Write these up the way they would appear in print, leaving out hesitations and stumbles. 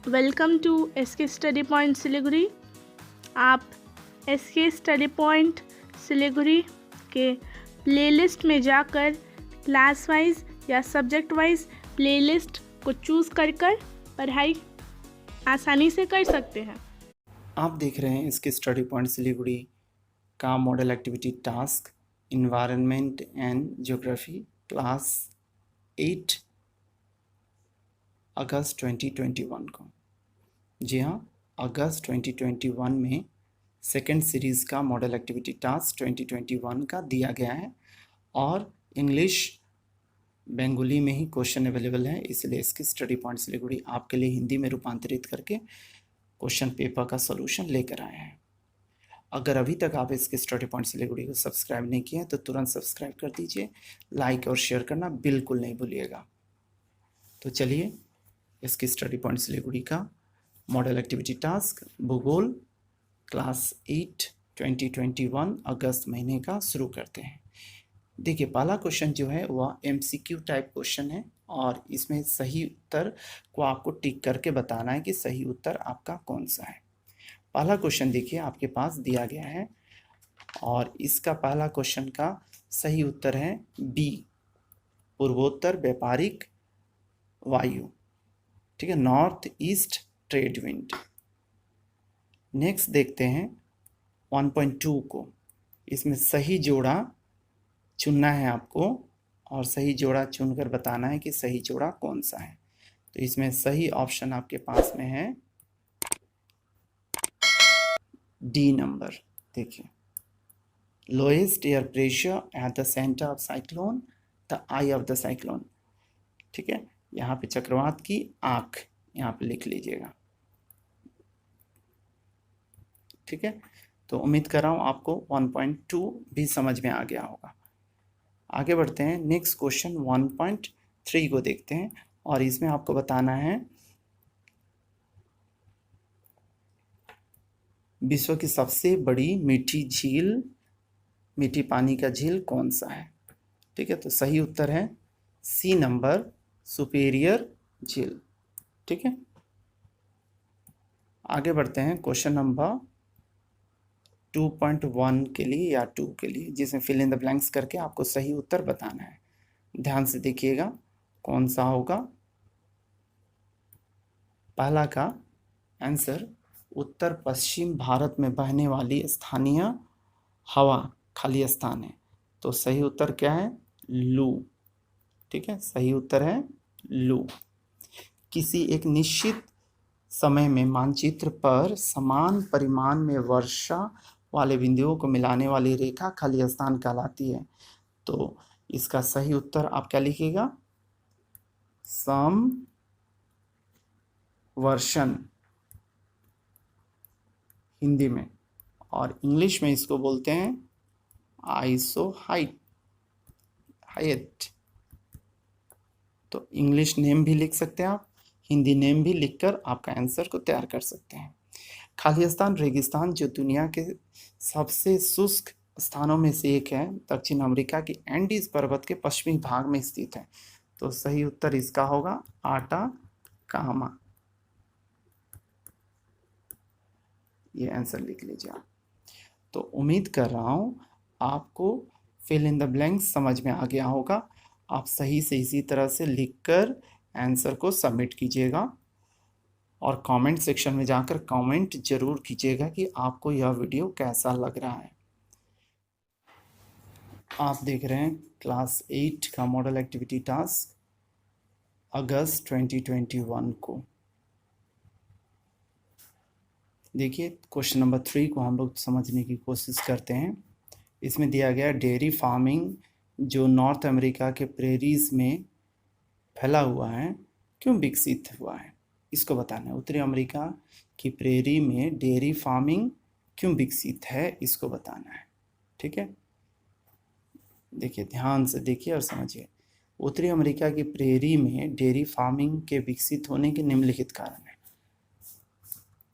Welcome to SK study point Siliguri. आप SK study point Siliguri के playlist में जाकर क्लास वाइज या सब्जेक्ट वाइज प्लेलिस्ट को चूज़ कर पढ़ाई आसानी से कर सकते हैं। आप देख रहे हैं इसके स्टडी पॉइंट सिलीगुड़ी का model activity task environment and geography class 8 अगस्त 2021 को। जी हाँ, अगस्त 2021 में सेकेंड सीरीज़ का मॉडल एक्टिविटी टास्क 2021 का दिया गया है और इंग्लिश बंगाली में ही क्वेश्चन अवेलेबल है, इसलिए इसकी स्टडी पॉइंट सिलीगुड़ी आपके लिए हिंदी में रूपांतरित करके क्वेश्चन पेपर का सॉल्यूशन लेकर आए हैं। अगर अभी तक आप इसके स्टडी पॉइंट सिलीगुड़ी को सब्सक्राइब नहीं किए हैं तो तुरंत सब्सक्राइब कर दीजिए, लाइक और शेयर करना बिल्कुल नहीं भूलिएगा। तो चलिए इसकी स्टडी पॉइंट सिलीगुड़ी का मॉडल एक्टिविटी टास्क भूगोल क्लास 8 2021 अगस्त महीने का शुरू करते हैं। देखिए, पहला क्वेश्चन जो है वह MCQ टाइप क्वेश्चन है और इसमें सही उत्तर को आपको टिक करके बताना है कि सही उत्तर आपका कौन सा है। पहला क्वेश्चन देखिए आपके पास दिया गया है और इसका पहला क्वेश्चन का सही उत्तर है बी, पूर्वोत्तर व्यापारिक वायु। ठीक है, north east trade wind. Next देखते हैं 1.2 को। इसमें सही जोड़ा चुनना है आपको और सही जोड़ा चुनकर बताना है कि सही जोड़ा कौन सा है। तो इसमें सही ऑप्शन आपके पास में है डी नंबर। देखिए, lowest air pressure at the centre of cyclone, the I of the cyclone. ठीक है, यहाँ पे चक्रवात की आँख यहाँ पे लिख लीजिएगा। ठीक है, तो उम्मीद कर रहा हूँ आपको 1.2 भी समझ में आ गया होगा। आगे बढ़ते हैं, नेक्स्ट क्वेश्चन 1.3 को देखते हैं और इसमें आपको बताना है विश्व की सबसे बड़ी मीठी झील, मीठी पानी का झील कौन सा है। ठीक है, तो सही उत्तर है सी नंबर, सुपेरियर झील। ठीक है, आगे बढ़ते हैं क्वेश्चन नंबर 2.1 के लिए या 2 के लिए, जिसमें फिल इन द ब्लैंक्स करके आपको सही उत्तर बताना है। ध्यान से देखिएगा कौन सा होगा। पहला का आंसर उत्तर पश्चिम भारत में बहने वाली स्थानीय हवा खाली स्थान है। तो सही उत्तर क्या है, लू। ठीक है, सही उत्तर है लू। किसी एक निश्चित समय में मानचित्र पर समान परिमाण में वर्षा वाले बिंदुओं को मिलाने वाली रेखा खाली स्थान कहलाती है। तो इसका सही उत्तर आप क्या लिखिएगा, समवर्षन हिंदी में, और इंग्लिश में इसको बोलते हैं आइसोहाइट। तो इंग्लिश नेम भी लिख सकते हैं आप, हिंदी नेम भी लिखकर आपका आंसर को तैयार कर सकते हैं। खालिस्तान रेगिस्तान जो दुनिया के सबसे शुष्क स्थानों में से एक है, दक्षिण अमेरिका की एंडीज पर्वत के पश्चिमी भाग में स्थित है। तो सही उत्तर इसका होगा आटाकामा। ये आंसर लिख लीजिए आप। तो उम्मीद कर रहा हूँ आपको फिल इन द ब्लैंक्स समझ में आ गया होगा। आप सही से इसी तरह से लिखकर आंसर को सबमिट कीजिएगा और कमेंट सेक्शन में जाकर कमेंट जरूर कीजिएगा कि आपको यह वीडियो कैसा लग रहा है। आप देख रहे हैं क्लास 8 का मॉडल एक्टिविटी टास्क अगस्त 2021 को। देखिए, क्वेश्चन नंबर 3 को हम लोग समझने की कोशिश करते हैं। इसमें दिया गया डेयरी फार्मिंग जो नॉर्थ अमेरिका के प्रेरीज में फैला हुआ है क्यों विकसित हुआ है, इसको बताना है। उत्तरी अमेरिका की प्रेरी में डेयरी फार्मिंग क्यों विकसित है, इसको बताना है। ठीक है, देखिए ध्यान से देखिए और समझिए। उत्तरी अमेरिका की प्रेरी में डेयरी फार्मिंग के विकसित होने के निम्नलिखित कारण है।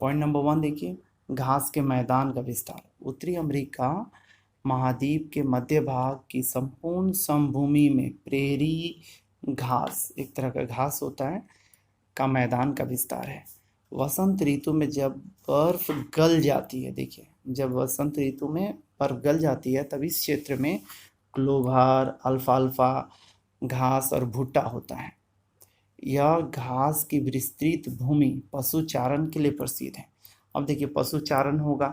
पॉइंट नंबर 1 देखिए, घास के मैदान का विस्तार। उत्तरी अमेरिका महाद्वीप के मध्य भाग की संपूर्ण समभूमि में प्रेरी घास, एक तरह का घास होता है, का मैदान का विस्तार है। वसंत ऋतु में जब बर्फ गल जाती है, देखिए जब वसंत ऋतु में बर्फ गल जाती है तब इस क्षेत्र में क्लोवर, अल्फाल्फा घास और भुट्टा होता है। यह घास की विस्तृत भूमि पशुचारण के लिए प्रसिद्ध है। अब देखिए पशुचारण होगा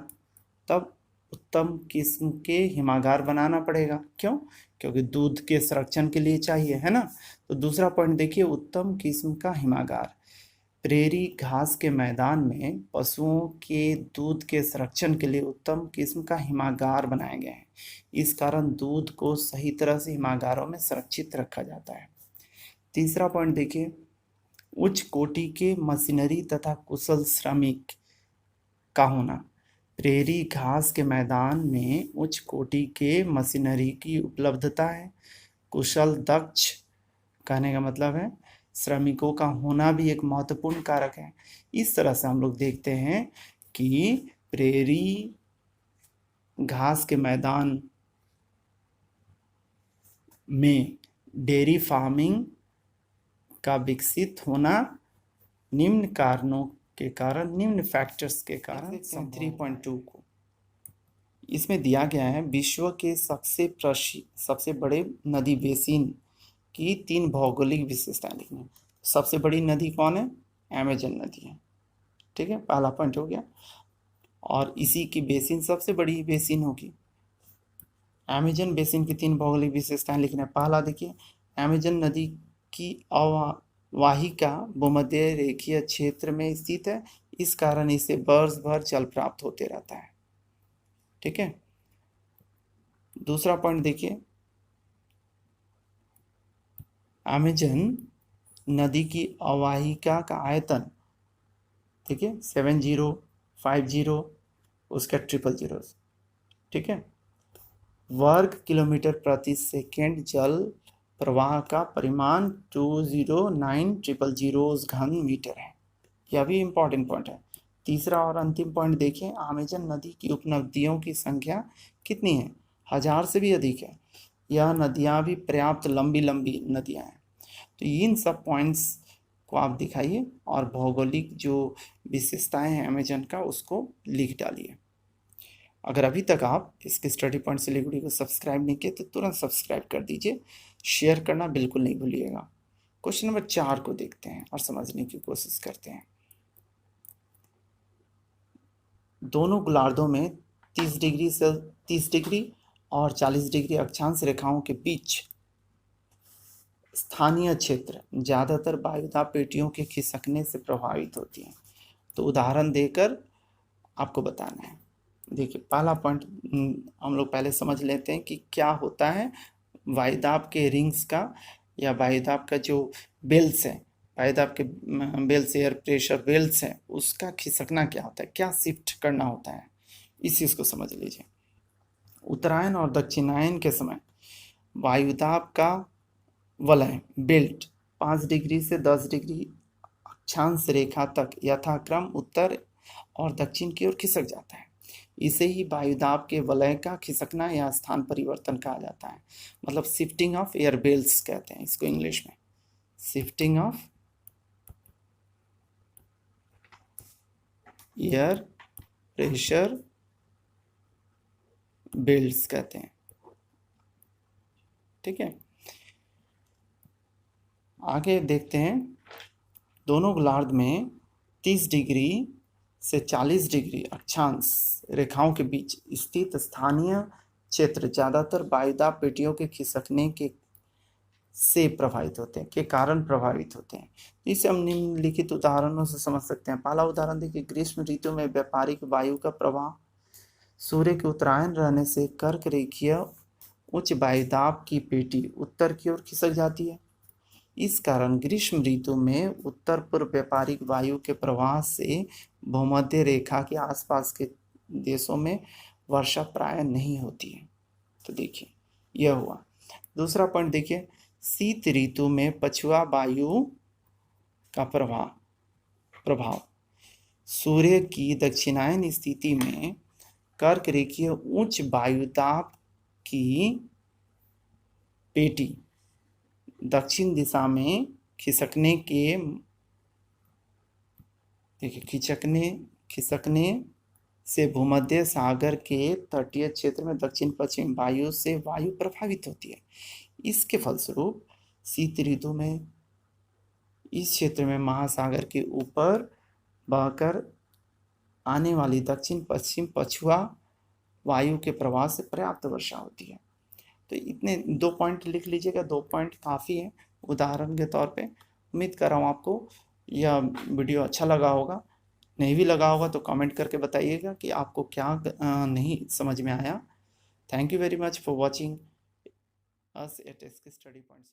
तब उत्तम किस्म के हिमागार बनाना पड़ेगा। क्यों? क्योंकि दूध के संरक्षण के लिए चाहिए, है ना। तो दूसरा पॉइंट देखिए, उत्तम किस्म का हिमागार। प्रेरी घास के मैदान में पशुओं के दूध के संरक्षण के लिए उत्तम किस्म का हिमागार बनाए गए हैं। इस कारण दूध को सही तरह से हिमागारों में सुरक्षित रखा जाता है। तीसरा पॉइंट देखिए, उच्च कोटि के मशीनरी तथा कुशल श्रमिक का होना। प्रेरी घास के मैदान में उच्च कोटि के मशीनरी की उपलब्धता है। कुशल दक्ष कहने का मतलब है श्रमिकों का होना भी एक महत्वपूर्ण कारक है। इस तरह से हम लोग देखते हैं कि प्रेरी घास के मैदान में डेयरी फार्मिंग का विकसित होना निम्न कारणों के कारण, निम्न फैक्टर्स के कारण 3.2 को इसमें दिया गया है। विश्व के सबसे बड़े नदी बेसिन की 3 भौगोलिक विशेषताएं लिखनी। सबसे बड़ी नदी कौन है? अमेजन नदी है। ठीक है, पहला पॉइंट हो गया। और इसी की बेसिन सबसे बड़ी बेसिन होगी। अमेजन बेसिन की 3 भौगोलिक विशेषताएं लिखना है। पहला देखिए, अमेजन नदी की अववाहिका भूमध्य रेखीय क्षेत्र में स्थित है, इस कारण इसे वर्ष भर जल प्राप्त होते रहता है। ठीक है, दूसरा पॉइंट देखिए, अमेजन नदी की अववाहिका का आयतन देखिए 7050, उसका 000। ठीक है, वर्ग किलोमीटर प्रति सेकेंड जल प्रवाह का परिमाण 209,000 घन मीटर है। यह भी इम्पोर्टेंट पॉइंट है। तीसरा और अंतिम पॉइंट देखिए, अमेजन नदी की उपनदियों की संख्या कितनी है? 1000 से भी अधिक है। यह नदियां भी पर्याप्त लंबी नदियां हैं। तो इन सब पॉइंट्स को आप दिखाइए और भौगोलिक जो विशेषताएं हैं अमेजन का उसको लिख डालिए। अगर अभी तक आप इसके स्टडी पॉइंट सिलीगुड़ी को सब्सक्राइब नहीं किए तो तुरंत सब्सक्राइब कर दीजिए। शेयर करना बिल्कुल नहीं भूलिएगा। क्वेश्चन नंबर 4 को देखते हैं और समझने की कोशिश करते हैं। दोनों गोलार्धों में 30 डिग्री और 40 डिग्री अक्षांश रेखाओं के बीच स्थानीय क्षेत्र ज्यादातर वायुदाब पेटियों के खिसकने से प्रभावित होती हैं। तो उदाहरण देकर आपको बताना है। देखिए पहला पॉइंट हम लोग पहले समझ लेते हैं कि क्या होता है वायुदाब के रिंग्स का या वायुदाब का जो बेल्स है, वायुदाब के बेल्स, एयर प्रेशर बेल्स है, उसका खिसकना क्या होता है, क्या शिफ्ट करना होता है, इस चीज़ को समझ लीजिए। उत्तरायण और दक्षिणायन के समय वायुदाब का वलय बेल्ट 5 डिग्री से 10 डिग्री अक्षांश रेखा तक यथाक्रम उत्तर और दक्षिण की ओर खिसक जाता है। इसे ही वायुदाब के वलय का खिसकना या स्थान परिवर्तन कहा जाता है। मतलब शिफ्टिंग ऑफ एयर बेल्ट्स कहते हैं इसको इंग्लिश में, shifting of air pressure belts कहते हैं। ठीक है, आगे देखते हैं। दोनों गोलार्ध में 30 डिग्री से 40 डिग्री अक्षांश रेखाओं के बीच स्थित स्थानीय क्षेत्र ज्यादातर वायुदाब पेटियों के खिसकने के से प्रभावित होते हैं, के कारण प्रभावित होते हैं। इसे हम निम्नलिखित उदाहरणों से समझ सकते हैं। पहला उदाहरण देखिए, ग्रीष्म ऋतु में व्यापारिक वायु का प्रवाह सूर्य के उत्तरायण रहने से कर्क रेखीय उच्च वायुदाब की पेटी उत्तर की ओर खिसक जाती है। इस कारण ग्रीष्म ऋतु में उत्तर पूर्व व्यापारिक वायु के प्रवाह से भूमध्य रेखा के आसपास के देशों में वर्षा प्राय नहीं होती है। तो देखिए यह हुआ। दूसरा पॉइंट देखिए, शीत ऋतु में पछुआ वायु का प्रभाव सूर्य की दक्षिणायन स्थिति में कर्क रेखीय उच्च वायुदाब की पेटी दक्षिण दिशा में खिसकने के देखिए, खिसकने से भूमध्य सागर के तटीय क्षेत्र में दक्षिण पश्चिम वायु से वायु प्रभावित होती है। इसके फलस्वरूप शीत ऋतु में इस क्षेत्र में महासागर के ऊपर बहकर आने वाली दक्षिण पश्चिम पछुआ वायु के प्रवाह से पर्याप्त वर्षा होती है। तो इतने 2 पॉइंट लिख लीजिएगा, 2 पॉइंट काफ़ी है उदाहरण के तौर पे। उम्मीद कर रहा हूँ आपको यह वीडियो अच्छा लगा होगा। नहीं भी लगा होगा तो कमेंट करके बताइएगा कि आपको क्या नहीं समझ में आया। Thank you very much for watching us at SK study points.